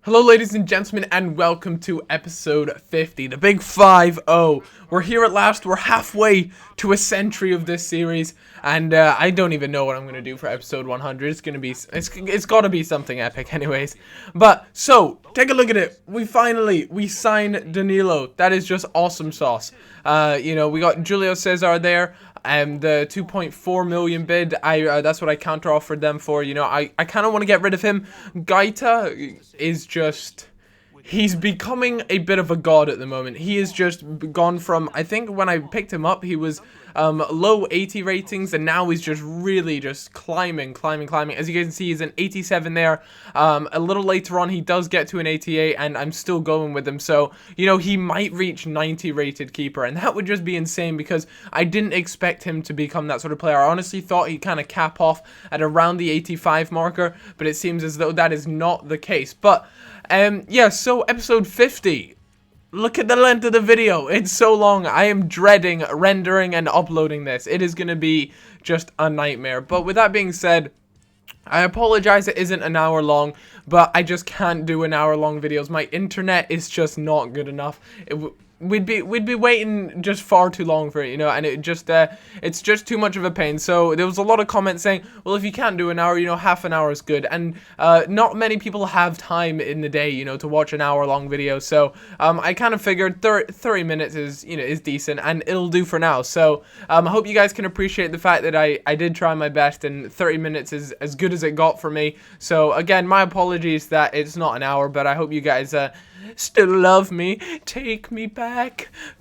Hello ladies and gentlemen, and welcome to episode 50, the big 5-0. We're here at last. We're halfway to a century of this series, and I don't even know what I'm going to do for episode 100. It's got to be something epic anyways. But, so, take a look at it. We signed Danilo. That is just awesome sauce. We got Julio Cesar there. The 2.4 million bid, that's what I counter offered them for. I kind of want to get rid of him. Gaita is just, he's becoming a bit of a god at the moment. He has just gone from, I think when I picked him up, he was low 80 ratings, and now he's just really just climbing. As you guys can see, he's an 87 there. A little later on, he does get to an 88, and I'm still going with him. So, he might reach 90 rated keeper, and that would just be insane because I didn't expect him to become that sort of player. I honestly thought he'd kind of cap off at around the 85 marker, but it seems as though that is not the case. But, so episode 50. Look at the length of the video. It's so long. I am dreading rendering and uploading this. It is going to be just a nightmare. But with that being said, I apologize it isn't an hour long, but I just can't do an hour long videos. My internet is just not good enough. We'd be waiting just far too long for it, and it's just too much of a pain. So there was a lot of comments saying, well, if you can't do an hour, half an hour is good, and not many people have time in the day, to watch an hour long video. So I kind of figured 30 minutes is decent, and it'll do for now. So I hope you guys can appreciate the fact that I did try my best, and 30 minutes is as good as it got for me. So again, my apologies that it's not an hour, but I hope you guys still love me. Take me back,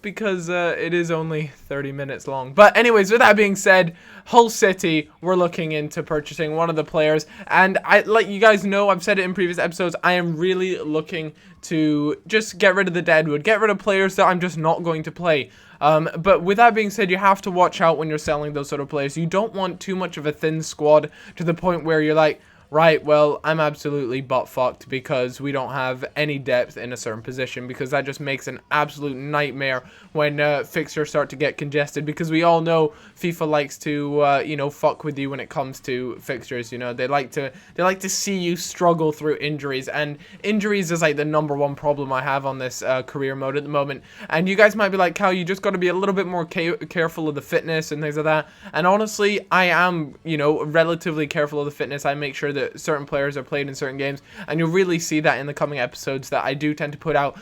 because it is only 30 minutes long. But anyways, with that being said, Hull City, we're looking into purchasing one of the players, and like you guys know, I've said it in previous episodes, I am really looking to just get rid of the deadwood, get rid of players that I'm just not going to play. But with that being said, you have to watch out when you're selling those sort of players. You don't want too much of a thin squad to the point where you're like, right, well, I'm absolutely butt-fucked because we don't have any depth in a certain position, because that just makes an absolute nightmare when fixtures start to get congested, because we all know FIFA likes to, fuck with you when it comes to fixtures. They like to see you struggle through injuries, and injuries is like the #1 problem I have on this career mode at the moment. And you guys might be like, Cal, you just got to be a little bit more careful of the fitness and things like that. And honestly, I am, relatively careful of the fitness. I make sure that certain players are played in certain games, and you'll really see that in the coming episodes, that I do tend to put out,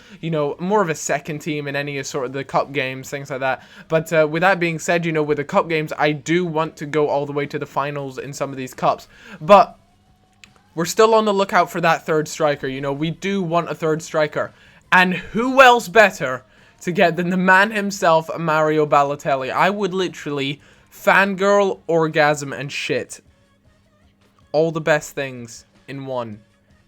more of a second team in any sort of the cup games, things like that. But with that being said, with the cup games, I do want to go all the way to the finals in some of these cups. But we're still on the lookout for that third striker. We do want a third striker, and who else better to get than the man himself, Mario Balotelli. I would literally fangirl, orgasm, and shit all the best things in one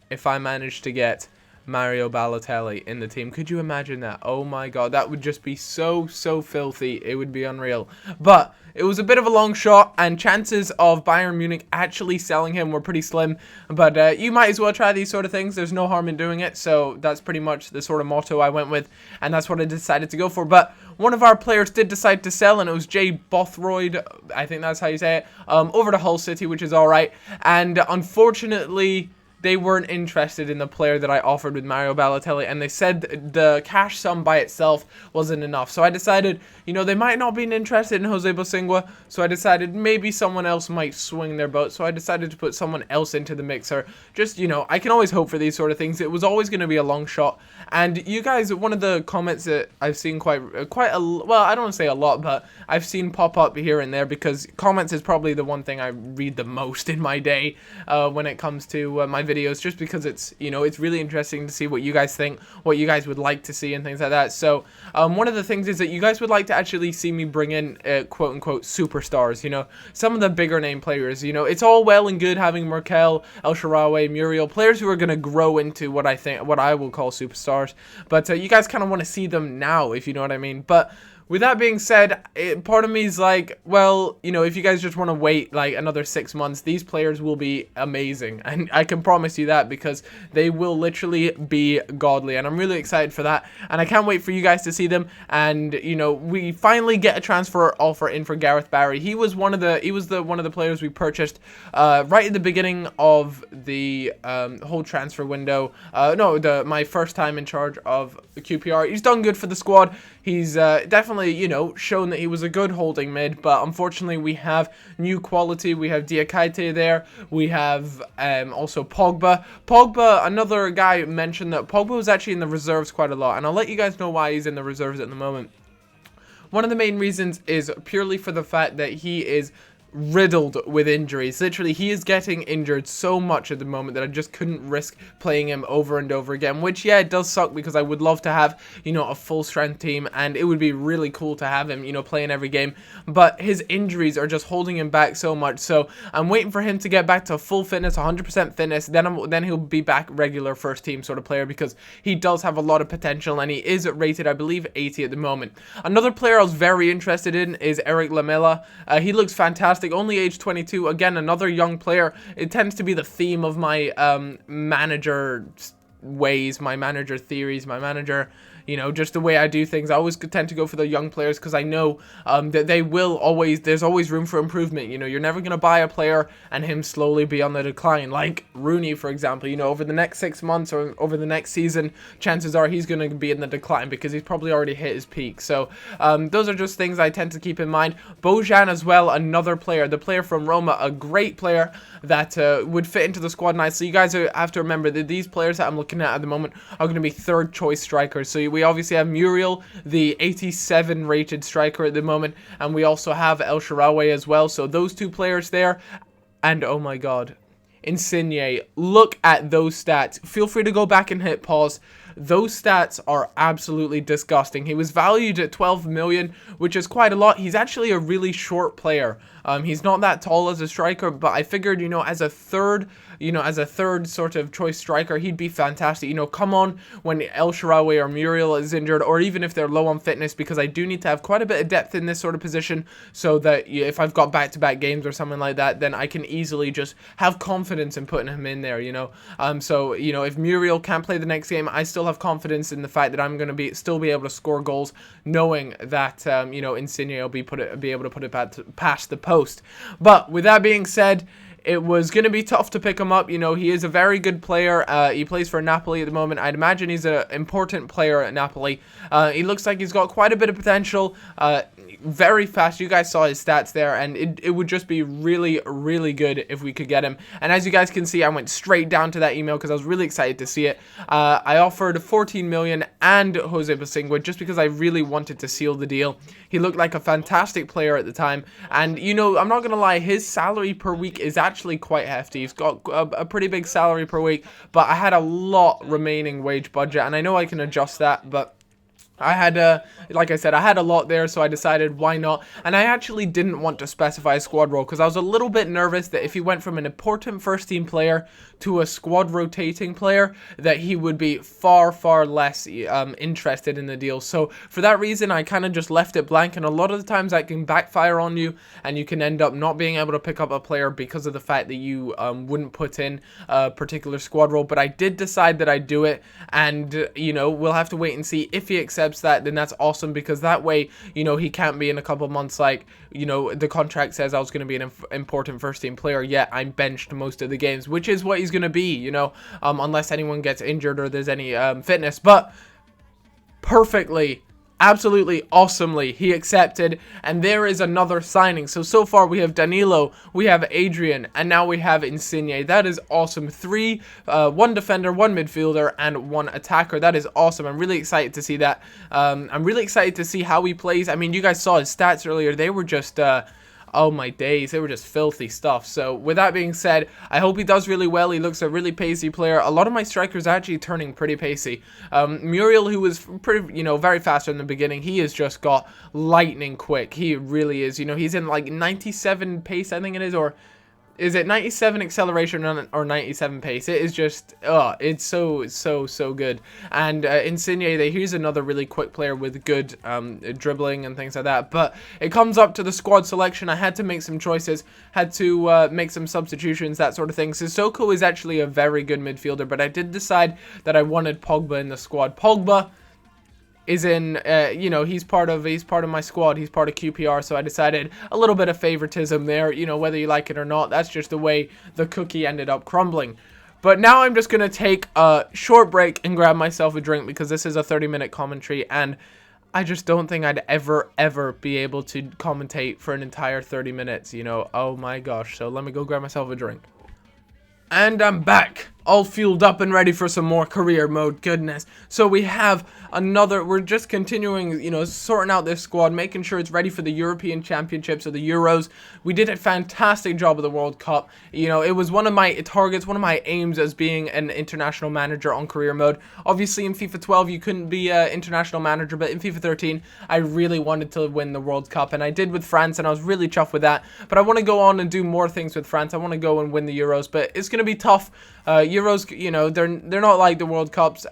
if I managed to get Mario Balotelli in the team. Could you imagine that? Oh my god, that would just be so filthy. It would be unreal. But it was a bit of a long shot, and chances of Bayern Munich actually selling him were pretty slim. But you might as well try these sort of things. There's no harm in doing it. So that's pretty much the sort of motto I went with, and that's what I decided to go for. But one of our players did decide to sell, and it was Jay Bothroyd, I think that's how you say it, over to Hull City, which is alright. And unfortunately, they weren't interested in the player that I offered with Mario Balotelli, and they said the cash sum by itself wasn't enough. So I decided, they might not be interested in Jose Bosingwa, so I decided maybe someone else might swing their boat. So I decided to put someone else into the mixer. Just, I can always hope for these sort of things. It was always going to be a long shot. And you guys, one of the comments that I've seen well, I don't want to say a lot, but I've seen pop up here and there, because comments is probably the one thing I read the most in my day when it comes to my videos, just because it's, it's really interesting to see what you guys think, what you guys would like to see, and things like that. So one of the things is that you guys would like to actually see me bring in quote-unquote superstars, some of the bigger name players. It's all well and good having Merkel, El Shaarawy, Muriel, players who are going to grow into what I will call superstars, but you guys kind of want to see them now, if you know what I mean. But with that being said, part of me is like, well, you know, if you guys just want to wait like another 6 months, these players will be amazing. And I can promise you that, because they will literally be godly. And I'm really excited for that. And I can't wait for you guys to see them. And, you know, we finally get a transfer offer in for Gareth Barry. He was one of the players we purchased right at the beginning of the whole transfer window. My first time in charge of QPR. He's done good for the squad. He's definitely, you know, shown that he was a good holding mid, but unfortunately we have new quality. We have Diakite there. We have also Pogba. Pogba, another guy mentioned that Pogba was actually in the reserves quite a lot, and I'll let you guys know why he's in the reserves at the moment. One of the main reasons is purely for the fact that he is riddled with injuries. Literally, he is getting injured so much at the moment that I just couldn't risk playing him over and over again, which, yeah, it does suck, because I would love to have, you know, a full strength team, and it would be really cool to have him, you know, playing every game, but his injuries are just holding him back so much. So I'm waiting for him to get back to full fitness, 100% fitness, then he'll be back regular first team sort of player, because he does have a lot of potential, and he is rated, I believe, 80 at the moment. Another player I was very interested in is Erick Lamella. He looks fantastic. Only age 22. Again, another young player. It tends to be the theme of my manager ways, my manager theories, my manager, you know, just the way I do things. I always tend to go for the young players, because I know that they will always, there's always room for improvement. You know, you're never going to buy a player and him slowly be on the decline. Like Rooney, for example, you know, over the next 6 months or over the next season, chances are he's going to be in the decline, because he's probably already hit his peak. So those are just things I tend to keep in mind. Bojan as well, another player, the player from Roma, a great player that would fit into the squad nicely. You guys have to remember that these players that I'm looking at the moment are going to be third choice strikers. So we obviously have Muriel, the 87 rated striker at the moment, and we also have El Shaarawy as well. So those two players there, and oh my god, Insigne, look at those stats. Feel free to go back and hit pause. Those stats are absolutely disgusting. He was valued at 12 million, which is quite a lot. He's actually a really short player. He's not that tall as a striker, but I figured, you know, as a third sort of choice striker, he'd be fantastic. You know, come on when El Shaarawy or Muriel is injured, or even if they're low on fitness, because I do need to have quite a bit of depth in this sort of position, so that if I've got back-to-back games or something like that, then I can easily just have confidence in putting him in there, you know. So, you know, if Muriel can't play the next game, I still have confidence in the fact that I'm going to still be able to score goals, knowing that, you know, Insigne will be able to put it past the post. But with that being said, it was going to be tough to pick him up. You know, he is a very good player. He plays for Napoli at the moment. I'd imagine he's an important player at Napoli. He looks like he's got quite a bit of potential. Very fast. You guys saw his stats there, and it would just be really, really good if we could get him. And as you guys can see, I went straight down to that email because I was really excited to see it. I offered 14 million and Jose Bosingwa just because I really wanted to seal the deal. He looked like a fantastic player at the time, and you know, I'm not going to lie, his salary per week is actually quite hefty. He's got a pretty big salary per week, but I had a lot remaining wage budget, and I know I can adjust that, but I had, like I said, I had a lot there, so I decided why not. And I actually didn't want to specify a squad role because I was a little bit nervous that if he went from an important first team player to a squad rotating player, that he would be far, far less interested in the deal. So for that reason, I kind of just left it blank. And a lot of the times that can backfire on you, and you can end up not being able to pick up a player because of the fact that you wouldn't put in a particular squad role. But I did decide that I'd do it, and you know, we'll have to wait and see if he accepts that. Then that's awesome, because that way, you know, he can't be in a couple of months like, you know, the contract says I was going to be an important first team player, yet I'm benched most of the games, which is what he's going to be, you know, unless anyone gets injured or there's any fitness. But perfectly, absolutely awesomely, he accepted, and there is another signing. So far we have Danilo, we have Adrian, and now we have Insigne. That is awesome. One defender, one midfielder, and one attacker. That is awesome. I'm really excited to see that. I'm really excited to see how he plays. I mean, you guys saw his stats earlier. They were just oh my days, they were just filthy stuff. So with that being said, I hope he does really well. He looks a really pacey player. A lot of my strikers are actually turning pretty pacey. Muriel, who was pretty, you know, very fast in the beginning, he has just got lightning quick. He really is. You know, he's in like 97 pace, I think it is, or is it 97 acceleration or 97 pace? It is just, it's so good. And Insigne, here's another really quick player with good dribbling and things like that. But it comes up to the squad selection. I had to make some choices, had to make some substitutions, that sort of thing. Sissoko is actually a very good midfielder, but I did decide that I wanted Pogba in the squad. Pogba is in, you know, he's part of my squad. He's part of QPR, so I decided a little bit of favoritism there. You know, whether you like it or not, that's just the way the cookie ended up crumbling. But now I'm just gonna take a short break and grab myself a drink because this is a 30-minute commentary, and I just don't think I'd ever be able to commentate for an entire 30 minutes. You know, oh my gosh. So let me go grab myself a drink. And I'm back, all fueled up and ready for some more career mode goodness. So we have another, we're just continuing, you know, sorting out this squad, making sure it's ready for the European Championships or the Euros. We did a fantastic job of the World Cup. You know, it was one of my targets, one of my aims as being an international manager on career mode. Obviously in FIFA 12 you couldn't be an international manager, but in FIFA 13 I really wanted to win the World Cup, and I did with France, and I was really chuffed with that. But I want to go on and do more things with France. I want to go and win the Euros, but it's going to be tough. Euros, you know, they're not like the World Cups,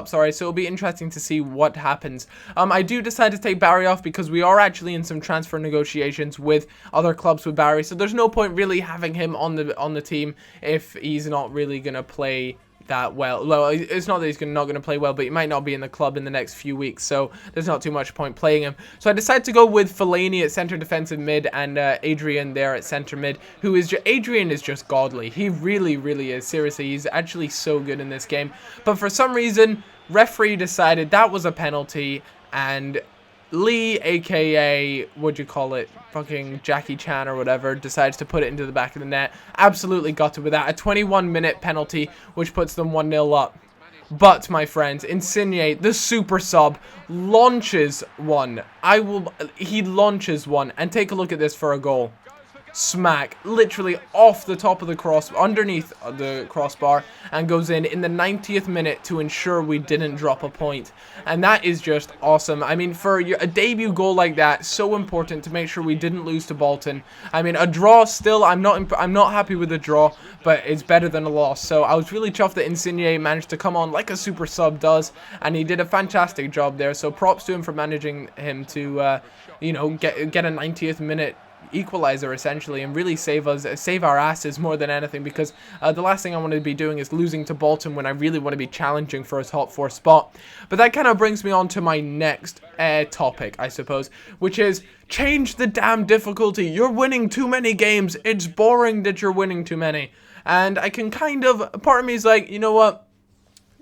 sorry, so it'll be interesting to see what happens. I do decide to take Barry off because we are actually in some transfer negotiations with other clubs with Barry, so there's no point really having him on the team if he's not really gonna play that well. Well, it's not that he's not going to play well, but he might not be in the club in the next few weeks, so there's not too much point playing him. So I decided to go with Fellaini at centre defensive mid and Adrian there at centre mid, who is Adrian is just godly. He really is. Seriously, he's actually so good in this game. But for some reason, referee decided that was a penalty, and Lee, aka, what'd you call it, fucking Jackie Chan or whatever, decides to put it into the back of the net. Absolutely gutted with that. A 21-minute penalty, which puts them 1-0 up. But, my friends, Insigne, the super sub, launches one. He launches one. And take a look at this for a goal. Smack, literally off the top of the underneath the crossbar, and goes in the 90th minute to ensure we didn't drop a point. And that is just awesome. I mean, for a debut goal like that, so important to make sure we didn't lose to Bolton. I mean, a draw still, I'm not happy with the draw, but it's better than a loss. So I was really chuffed that Insigne managed to come on like a super sub does, and he did a fantastic job there. So props to him for managing him to, you know, get a 90th minute equalizer essentially, and really save our asses more than anything, because the last thing I want to be doing is losing to Bolton when I really want to be challenging for a top 4 spot. But that kind of brings me on to my next topic, I suppose, which is change the damn difficulty. You're winning too many games. It's boring that you're winning too many. And I can kind of, part of me is like, you know what,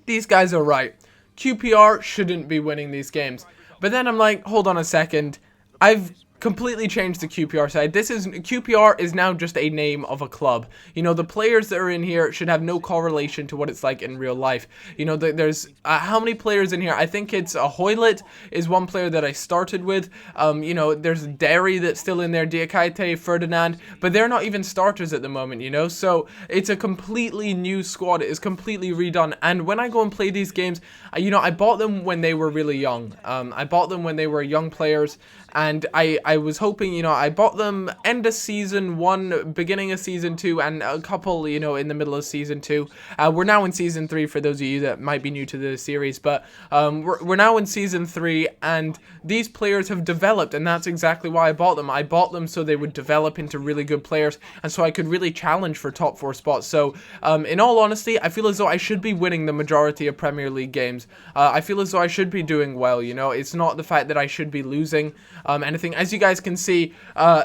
these guys are right. QPR shouldn't be winning these games. But then I'm like, hold on a second, I've completely changed the QPR side. QPR is now just a name of a club. You know, the players that are in here should have no correlation to what it's like in real life. You know, there's how many players in here? I think it's Hoylett is one player that I started with. You know, there's Derry that's still in there, Diakite, Ferdinand, but they're not even starters at the moment, you know? So it's a completely new squad. It is completely redone. And when I go and play these games, you know, I bought them when they were really young. I bought them when they were young players, and I was hoping, you know, I bought them end of season 1, beginning of season 2, and a couple, you know, in the middle of season 2. We're now in season 3 for those of you that might be new to the series, but we're now in season 3, and these players have developed, and that's exactly why I bought them. I bought them so they would develop into really good players, and so I could really challenge for top 4 spots. So, in all honesty, I feel as though I should be winning the majority of Premier League games. I feel as though I should be doing well, you know. It's not the fact that I should be losing anything. As you guys can see,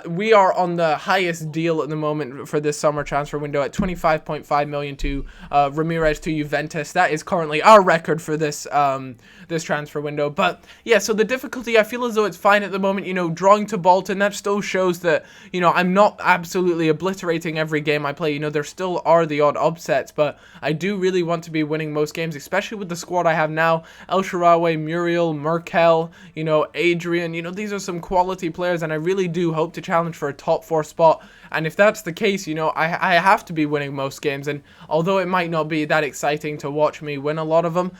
we are on the highest deal at the moment for this summer transfer window at 25.5 million to Ramirez to Juventus. That is currently our record for this this transfer window. But yeah, so the difficulty, I feel as though it's fine at the moment. You know, drawing to Bolton, that still shows that, you know, I'm not absolutely obliterating every game I play. You know, there still are the odd upsets, but I do really want to be winning most games, especially with the squad I have now. El Shaarawy, Muriel, Merkel, you know, Adrian, you know, these are some quality players players, and I really do hope to challenge for a top 4 spot. And if that's the case, you know, I have to be winning most games. And although it might not be that exciting to watch me win a lot of them,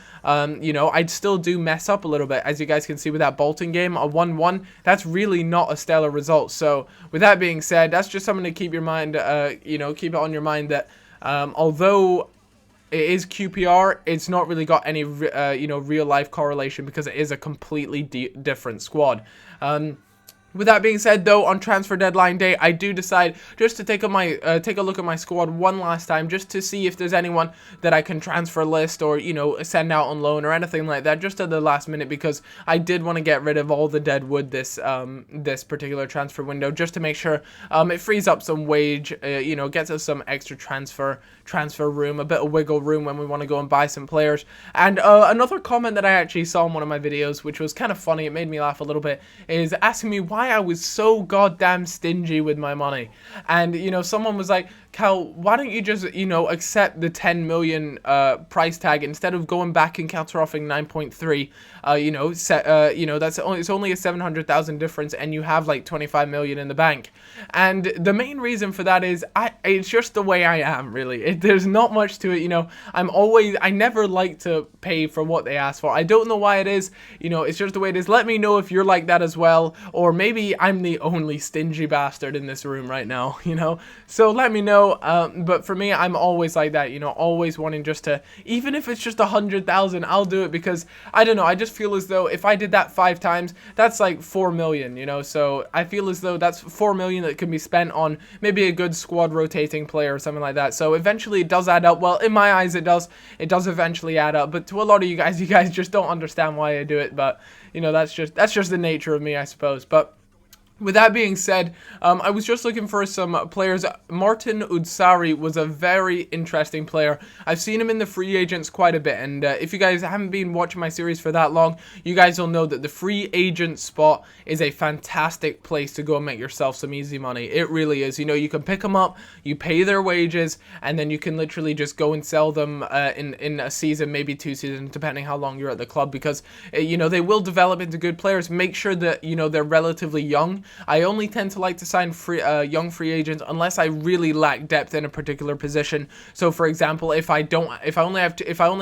you know, I'd still do mess up a little bit. As you guys can see with that Bolton game, a 1-1, that's really not a stellar result. So with that being said, that's just something to keep your mind, you know, keep it on your mind that although it is QPR, it's not really got any, you know, real life correlation because it is a completely different squad. With that being said, though, on transfer deadline day, I do decide just to take a look at my squad one last time, just to see if there's anyone that I can transfer list or, you know, send out on loan or anything like that, just at the last minute, because I did want to get rid of all the dead wood this this particular transfer window, just to make sure it frees up some wage, you know, gets us some extra transfer room, a bit of wiggle room when we want to go and buy some players. And another comment that I actually saw in one of my videos, which was kind of funny, it made me laugh a little bit, is asking me why I was so goddamn stingy with my money. And, you know, someone was like, Cal, why don't you just, you know, accept the 10 million price tag instead of going back and counter offering 9.3? You know, you know, it's only a 700,000 difference, and you have like 25 million in the bank. And the main reason for that is it's just the way I am, really. There's not much to it, you know. I never like to pay for what they ask for. I don't know why it is, you know, it's just the way it is. Let me know if you're like that as well, or maybe I'm the only stingy bastard in this room right now, you know. So let me know. But for me, I'm always like that, you know, always wanting just to, even if it's just 100,000, I'll do it, because I don't know, I just feel as though if I did that 5 times, that's like 4 million, you know. So I feel as though that's 4 million that can be spent on maybe a good squad rotating player or something like that. So eventually it does add up. Well, in my eyes, it does eventually add up, but to a lot of you guys just don't understand why I do it. But you know, that's just the nature of me, I suppose. But with that being said, I was just looking for some players. Martin Udsari was a very interesting player. I've seen him in the free agents quite a bit, and if you guys haven't been watching my series for that long, you guys will know that the free agent spot is a fantastic place to go and make yourself some easy money. It really is. You know, you can pick them up, you pay their wages, and then you can literally just go and sell them in a season, maybe 2 seasons, depending how long you're at the club, because, you know, they will develop into good players. Make sure that, you know, they're relatively young. I only tend to like to sign young free agents unless I really lack depth in a particular position. So, for example, if I only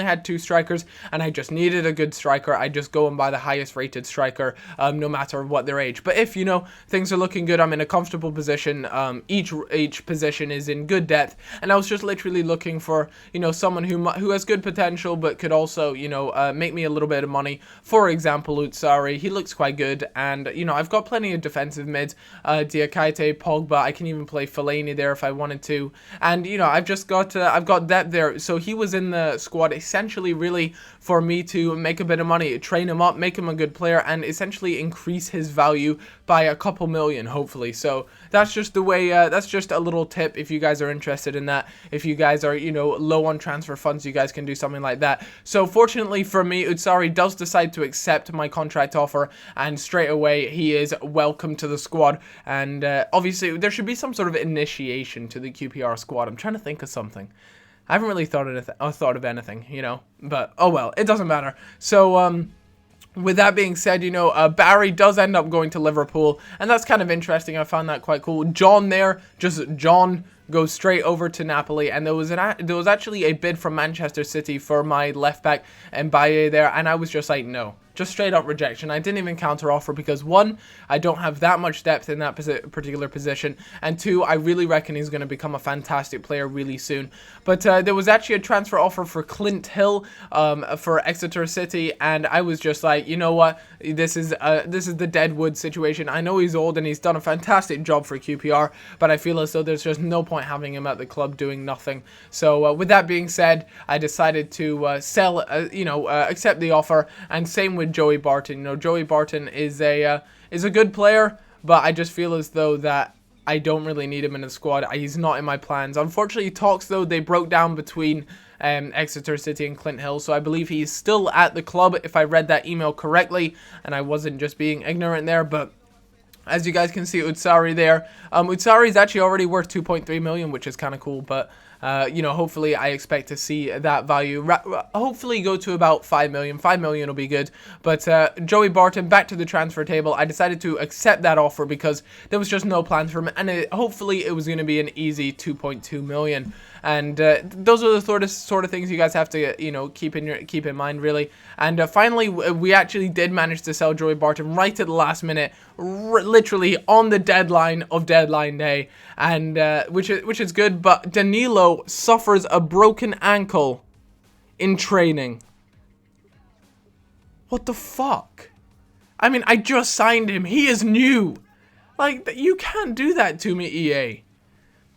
had 2 strikers and I just needed a good striker, I just go and buy the highest rated striker, no matter what their age. But if, you know, things are looking good, I'm in a comfortable position. Each position is in good depth, and I was just literally looking for, you know, someone who has good potential but could also, you know, make me a little bit of money. For example, Utsari, he looks quite good, and you know, I've got plenty of defensive mids. Diakite, Pogba, I can even play Fellaini there if I wanted to, and you know, I've got depth there. So he was in the squad essentially really for me to make a bit of money, train him up, make him a good player, and essentially increase his value by a couple million, hopefully. So that's just the way, that's just a little tip if you guys are interested in that. If you guys are, you know, low on transfer funds, you guys can do something like that. So fortunately for me, Utsari does decide to accept my contract offer, and straight away he is welcome to the squad. And obviously there should be some sort of initiation to the QPR squad. I'm trying to think of something. I haven't really thought of anything, you know, but oh well, it doesn't matter. So with that being said, you know, Barry does end up going to Liverpool, and that's kind of interesting. I found that quite cool. John goes straight over to Napoli, and there was actually a bid from Manchester City for my left back Mbaye there, and I was just like, no. Just straight up rejection. I didn't even counter offer because 1, I don't have that much depth in that particular position, and 2, I really reckon he's going to become a fantastic player really soon. But there was actually a transfer offer for Clint Hill for Exeter City, and I was just like, you know what, this is the Deadwood situation. I know he's old and he's done a fantastic job for QPR, but I feel as though there's just no point having him at the club doing nothing. So with that being said, I decided to accept the offer, and same with Joey Barton. You know, Joey Barton is a good player, but I just feel as though that I don't really need him in the squad. He's not in my plans. Unfortunately, talks though, they broke down between Exeter City and Clint Hill, so I believe he's still at the club if I read that email correctly and I wasn't just being ignorant there. But as you guys can see, Utsari there. Utsari is actually already worth 2.3 million, which is kind of cool, but You know, hopefully I expect to see that value hopefully go to about 5 million. 5 million will be good. But Joey Barton back to the transfer table. I decided to accept that offer because there was just no plans for him, and hopefully it was going to be an easy 2.2 million. And those are the sort of things you guys have to, you know, keep in mind, really. And finally, we actually did manage to sell Joey Barton right at the last minute, literally on the deadline of deadline day, and which is good. But Danilo suffers a broken ankle in training. What the fuck? I mean, I just signed him. He is new. Like, you can't do that to me, EA.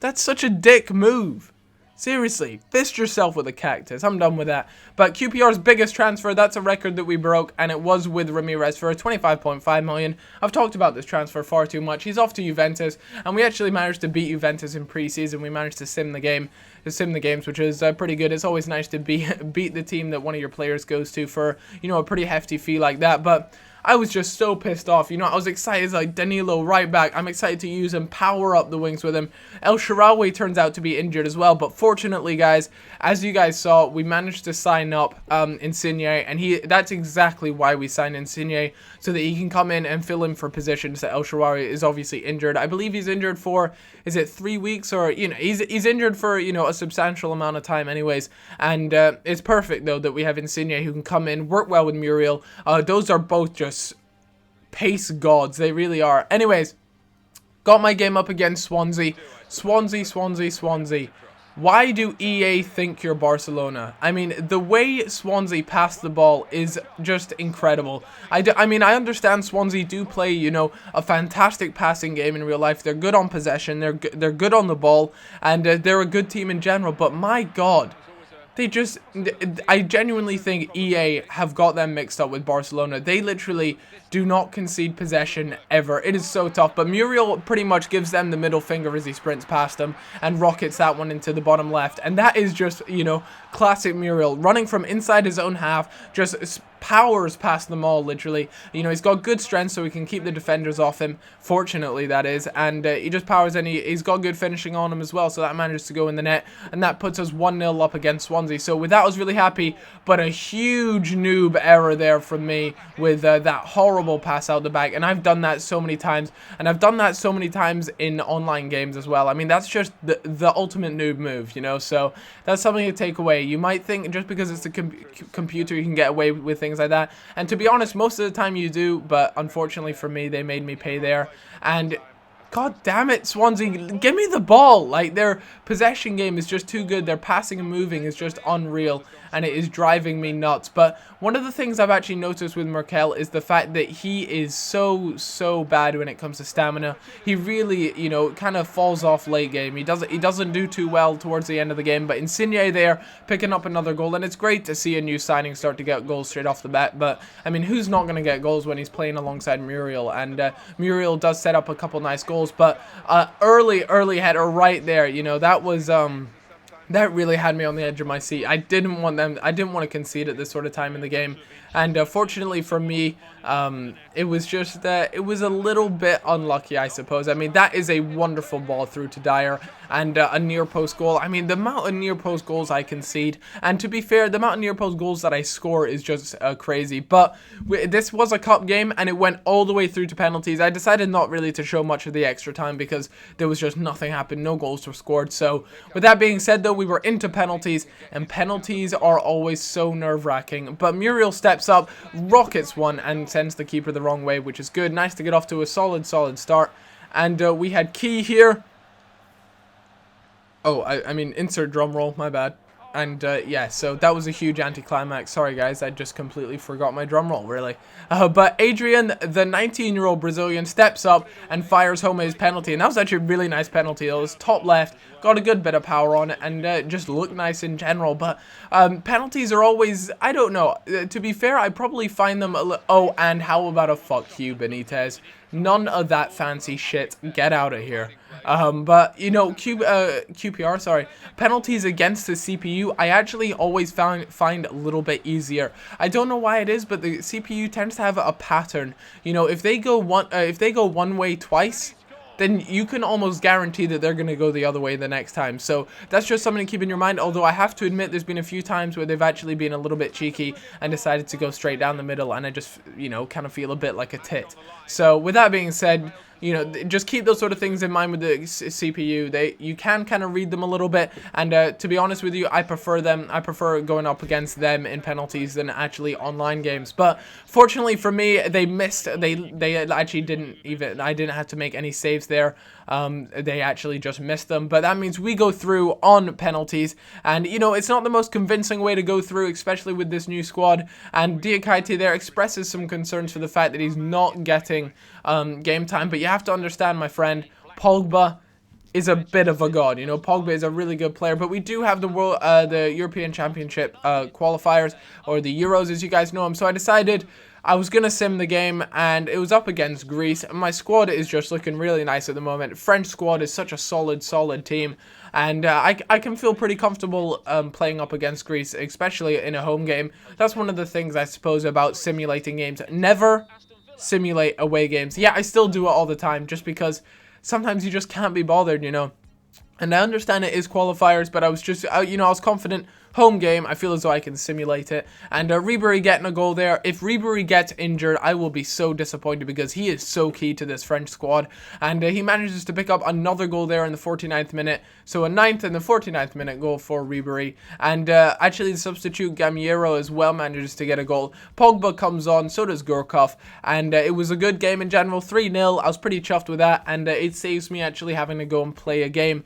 That's such a dick move. Seriously, fist yourself with a cactus. I'm done with that. But QPR's biggest transfer, that's a record that we broke, and it was with Ramirez for 25.5 million. I've talked about this transfer far too much. He's off to Juventus, and we actually managed to beat Juventus in pre-season. We managed to sim the games, which is pretty good. It's always nice to beat the team that one of your players goes to for, you know, a pretty hefty fee like that. But I was just so pissed off. You know, I was excited, like, Danilo right back. I'm excited to use him, power up the wings with him. El Shaarawy turns out to be injured as well. But fortunately, guys, as you guys saw, we managed to sign up Insigne. And that's exactly why we signed Insigne, so that he can come in and fill in for positions that El Shaarawy is obviously injured. I believe he's injured for, is it 3 weeks? Or, you know, he's injured for, you know, a substantial amount of time anyways. And it's perfect, though, that we have Insigne who can come in, work well with Muriel. Those are both just pace gods. They really are. Anyways, got my game up against Swansea. Swansea. Why do EA think you're Barcelona? I mean, the way Swansea pass the ball is just incredible. I mean, I understand Swansea do play, you know, a fantastic passing game in real life. They're good on possession. They're good on the ball, and they're a good team in general. But my God, I genuinely think EA have got them mixed up with Barcelona. They literally do not concede possession ever. It is so tough. But Muriel pretty much gives them the middle finger as he sprints past them and rockets that one into the bottom left. And that is just, you know, classic Muriel. Running from inside his own half, just powers past them all, literally. You know, he's got good strength, so he can keep the defenders off him. Fortunately, that is. And he just powers, and he's got good finishing on him as well, so that manages to go in the net. And that puts us 1-0 up against Swansea. So with that, I was really happy. But a huge noob error there from me with that horrible pass out the back. And I've done that so many times. And I've done that so many times in online games as well. I mean, that's just the ultimate noob move, you know. So that's something to take away. You might think just because it's a computer you can get away with things like that, and to be honest, most of the time you do, but unfortunately for me, they made me pay there. And God damn it, Swansea, give me the ball. Like, their possession game is just too good. Their passing and moving is just unreal, and it is driving me nuts. But one of the things I've actually noticed with Merkel is the fact that he is so bad when it comes to stamina. He really, you know, kind of falls off late game. He doesn't do too well towards the end of the game. But Insigne there, picking up another goal, and it's great to see a new signing start to get goals straight off the bat. But I mean, who's not going to get goals when he's playing alongside Muriel? And Muriel does set up a couple nice goals, but early header right there, you know, that was that really had me on the edge of my seat. I didn't want to concede at this sort of time in the game. And fortunately for me, it was just it was a little bit unlucky, I suppose. I mean, that is a wonderful ball through to Dyer, and a near post goal. I mean, the amount of near post goals I concede, and to be fair, the amount of near post goals that I score is just crazy. But this was a cup game, and it went all the way through to penalties. I decided not really to show much of the extra time because there was just nothing happened. No goals were scored. So with that being said, though, we were into penalties, and penalties are always so nerve-wracking. But Muriel steps up, rockets one, and sends the keeper the wrong way, which is good. Nice to get off to a solid start. And we had Key here. Oh, I mean, insert drum roll, my bad. And yeah, so that was a huge anticlimax. Sorry guys, I just completely forgot my drum roll, really. But Adrian, the 19-year-old Brazilian, steps up and fires home his penalty. And that was actually a really nice penalty. It was top left, got a good bit of power on it, and just looked nice in general. But penalties are always, I don't know. To be fair, I probably find them oh, and how about a fuck you, Benitez? None of that fancy shit. Get out of here. But, you know, QPR, sorry, penalties against the CPU, I actually always find a little bit easier. I don't know why it is, but the CPU tends to have a pattern. You know, if they go one way twice, then you can almost guarantee that they're going to go the other way the next time. So that's just something to keep in your mind, although I have to admit there's been a few times where they've actually been a little bit cheeky and decided to go straight down the middle, and I just, you know, kind of feel a bit like a tit. So with that being said, you know, just keep those sort of things in mind with the CPU. You can kind of read them a little bit, and to be honest with you, I prefer them. I prefer going up against them in penalties than actually online games. But fortunately for me, they missed. They actually didn't even. I didn't have to make any saves there. They actually just missed them. But that means we go through on penalties, and you know, it's not the most convincing way to go through, especially with this new squad. And Diakite there expresses some concerns for the fact that he's not getting game time. But you have to understand, my friend, Pogba is a bit of a god. You know, Pogba is a really good player, but we do have the European Championship qualifiers, or the Euros as you guys know them. So I decided I was going to sim the game, and it was up against Greece. My squad is just looking really nice at the moment. French squad is such a solid team, and I can feel pretty comfortable playing up against Greece, especially in a home game. That's one of the things I suppose about simulating games. Never simulate away games. Yeah, I still do it all the time, just because sometimes you just can't be bothered, you know. And I understand it is qualifiers, but I was just, you know, I was confident. Home game, I feel as though I can simulate it. And Ribery getting a goal there. If Ribery gets injured, I will be so disappointed, because he is so key to this French squad. And he manages to pick up another goal there in the 49th minute. So a 9th and the 49th minute goal for Ribery. And actually the substitute Gamiero as well manages to get a goal. Pogba comes on, so does Gurkov. And it was a good game in general, 3-0. I was pretty chuffed with that. And it saves me actually having to go and play a game.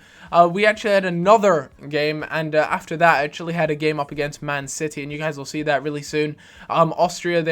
We actually had another game, and after that I actually had a game up against Man City, and you guys will see that really soon. Austria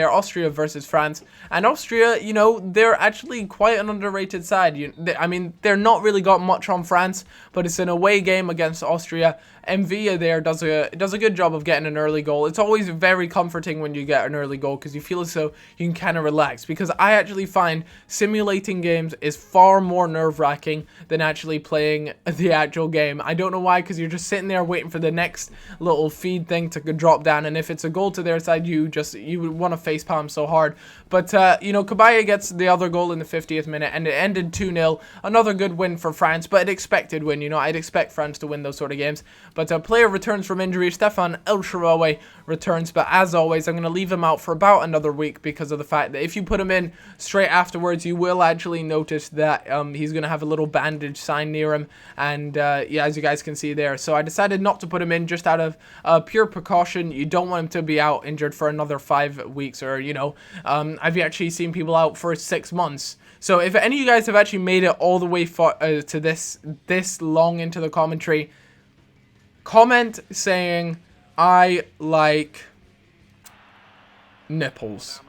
versus France, and Austria, you know, they're actually quite an underrated side. I mean, they're not really got much on France, but it's an away game against Austria. Mvia there does a good job of getting an early goal. It's always very comforting when you get an early goal, because you feel as though you can kind of relax, because I actually find simulating games is far more nerve-wracking than actually playing the actual game. I don't know why, because you're just sitting there waiting for the next little feed thing to drop down, and if it's a goal to their side, you would want to facepalm so hard. But you know, Kabaya gets the other goal in the 50th minute, and it ended 2-0. Another good win for France, but an expected win. You know, I'd expect France to win those sort of games. But a player returns from injury. Stefan El Shaarawy returns, but as always, I'm going to leave him out for about another week, because of the fact that if you put him in straight afterwards, you will actually notice that he's going to have a little bandage sign near him, and yeah, as you guys can see there. So I decided not to put him in just out of pure precaution. You don't want him to be out injured for another 5 weeks, or, you know, I've actually seen people out for 6 months. So if any of you guys have actually made it all the way to this long into the commentary, comment saying, I like nipples.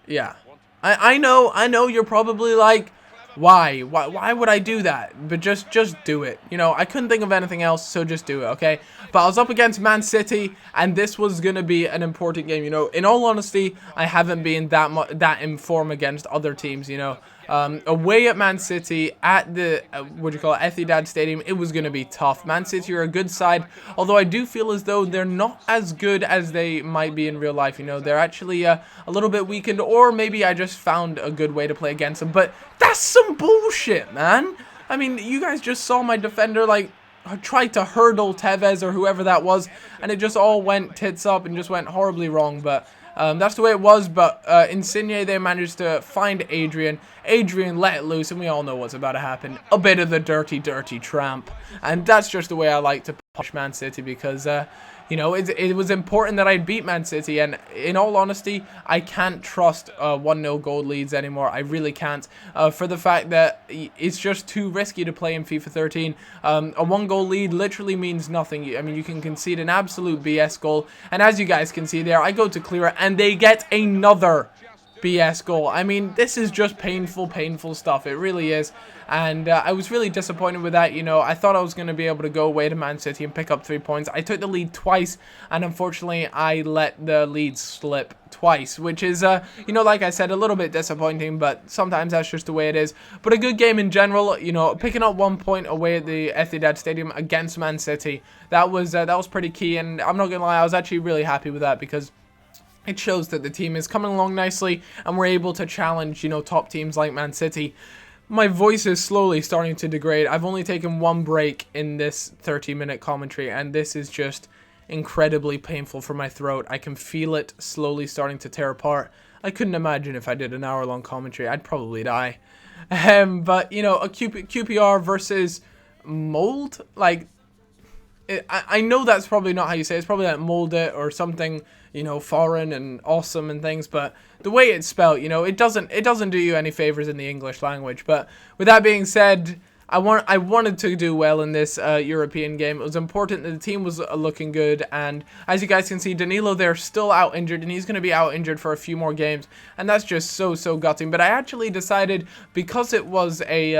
Yeah. I know you're probably like, why would I do that? But just do it. You know, I couldn't think of anything else, so just do it, okay? But I was up against Man City, and this was going to be an important game. You know, in all honesty, I haven't been that in form against other teams, you know. Away at Man City at the Etihad Stadium, it was going to be tough. Man City are a good side, although I do feel as though they're not as good as they might be in real life. You know, they're actually a little bit weakened, or maybe I just found a good way to play against them. But that's some bullshit, man. I mean, you guys just saw my defender like tried to hurdle Tevez or whoever that was, and it just all went tits up and just went horribly wrong. But that's the way it was. But Insigne, they managed to find Adrian. Adrian let it loose, and we all know what's about to happen. A bit of the dirty tramp. And that's just the way I like to push Man City, because, you know, it was important that I beat Man City. And in all honesty, I can't trust 1-0 goal leads anymore. I really can't. For the fact that it's just too risky to play in FIFA 13. A 1-goal lead literally means nothing. I mean, you can concede an absolute BS goal. And as you guys can see there, I go to clear it, and they get another BS goal. I mean, this is just painful stuff. It really is. And I was really disappointed with that. You know, I thought I was going to be able to go away to Man City and pick up 3 points. I took the lead twice, and unfortunately, I let the lead slip twice, which is, you know, like I said, a little bit disappointing, but sometimes that's just the way it is. But a good game in general. You know, picking up 1 point away at the Etihad Stadium against Man City, that was pretty key, and I'm not going to lie, I was actually really happy with that, because it shows that the team is coming along nicely, and we're able to challenge, you know, top teams like Man City. My voice is slowly starting to degrade. I've only taken one break in this 30-minute commentary, and this is just incredibly painful for my throat. I can feel it slowly starting to tear apart. I couldn't imagine if I did an hour-long commentary. I'd probably die. But, you know, a QPR versus Mold, like, I know that's probably not how you say it. It's probably like mold it or something, you know, foreign and awesome and things, but the way it's spelled, you know, it doesn't do you any favors in the English language. But with that being said, I wanted to do well in this European game. It was important that the team was looking good, and as you guys can see, Danilo there still out injured, and he's going to be out injured for a few more games, and that's just so gutting. But I actually decided, because it was a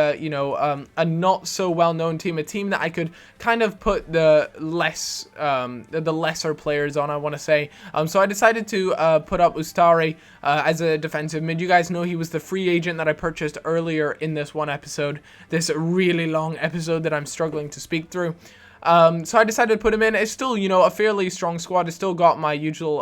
a not so well known team, a team that I could kind of put the lesser players on, I want to say. So I decided to put up Ustari as a defensive mid. You guys know he was the free agent that I purchased earlier in this one episode. This really long episode that I'm struggling to speak through. So I decided to put him in. It's still, you know, a fairly strong squad. It's still got my usual,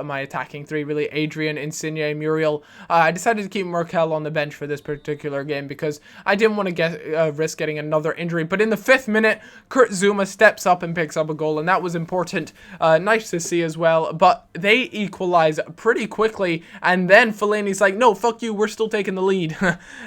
my attacking three, really. Adrian, Insigne, Muriel. I decided to keep Merkel on the bench for this particular game because I didn't want to risk getting another injury. But in the 5th minute, Kurt Zouma steps up and picks up a goal, and that was important. Nice to see as well. But they equalize pretty quickly, and then Fellaini's like, no, fuck you, we're still taking the lead.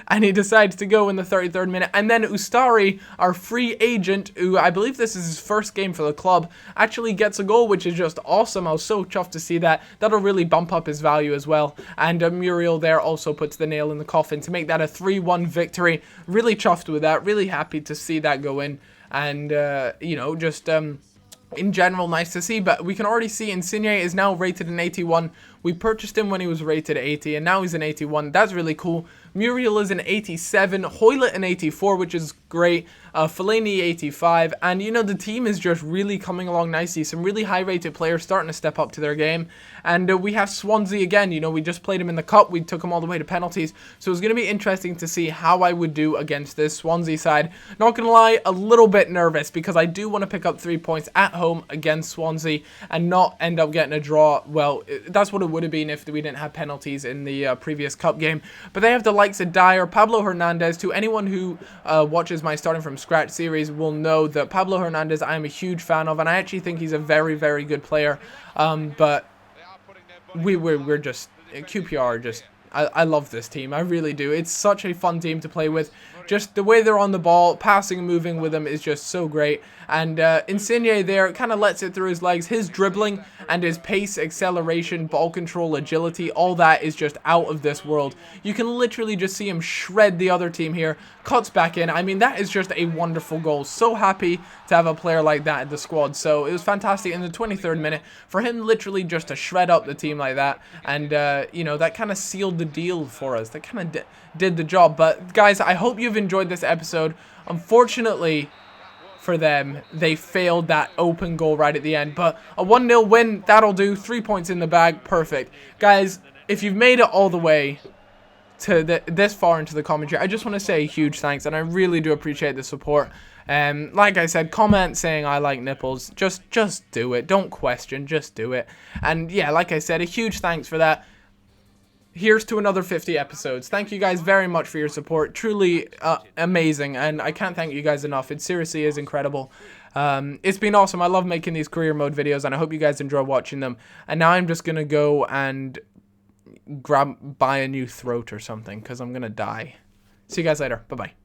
And he decides to go in the 33rd minute. And then Ustari, our free agent, who I believe this is his first game for the club, actually gets a goal, which is just awesome. I was so chuffed to see that. That'll really bump up his value as well. And Muriel there also puts the nail in the coffin to make that a 3-1 victory. Really chuffed with that. Really happy to see that go in. And, you know, just in general, nice to see. But we can already see Insigne is now rated an 81. We purchased him when he was rated 80, and now he's an 81. That's really cool. Muriel is an 87, Hoylett an 84, which is great, Fellaini 85, and you know, the team is just really coming along nicely. Some really high-rated players starting to step up to their game, and we have Swansea again. You know, we just played them in the cup, we took them all the way to penalties, so it's going to be interesting to see how I would do against this Swansea side. Not going to lie, a little bit nervous, because I do want to pick up 3 points at home against Swansea, and not end up getting a draw. Well, that's what it would have been if we didn't have penalties in the previous cup game, but they have the likes of Dyer, Pablo Hernandez. To anyone who watches my Starting From Scratch series will know that Pablo Hernandez I am a huge fan of, and I actually think he's a very good player. But we're just QPR. Just I love this team. I really do. It's such a fun team to play with. Just the way they're on the ball, passing and moving with them is just so great. And Insigne there kind of lets it through his legs. His dribbling and his pace, acceleration, ball control, agility, all that is just out of this world. You can literally just see him shred the other team here. Cuts back in. I mean, that is just a wonderful goal. So happy to have a player like that in the squad. So it was fantastic in the 23rd minute for him literally just to shred up the team like that. And, you know, that kind of sealed the deal for us. That kind of did the job. But, guys, I hope you've enjoyed this episode. Unfortunately for them, they failed that open goal right at the end, but a 1-0 win, that'll do. 3 points in the bag, perfect. Guys, if you've made it all the way to this far into the commentary, I just want to say a huge thanks, and I really do appreciate the support. Like I said, comment saying I like nipples. Just do it. Don't question, just do it. And yeah, like I said, a huge thanks for that. Here's to another 50 episodes. Thank you guys very much for your support. Truly amazing, and I can't thank you guys enough. It seriously is incredible. It's been awesome. I love making these career mode videos, and I hope you guys enjoy watching them. And now I'm just going to go and buy a new throat or something, because I'm going to die. See you guys later. Bye-bye.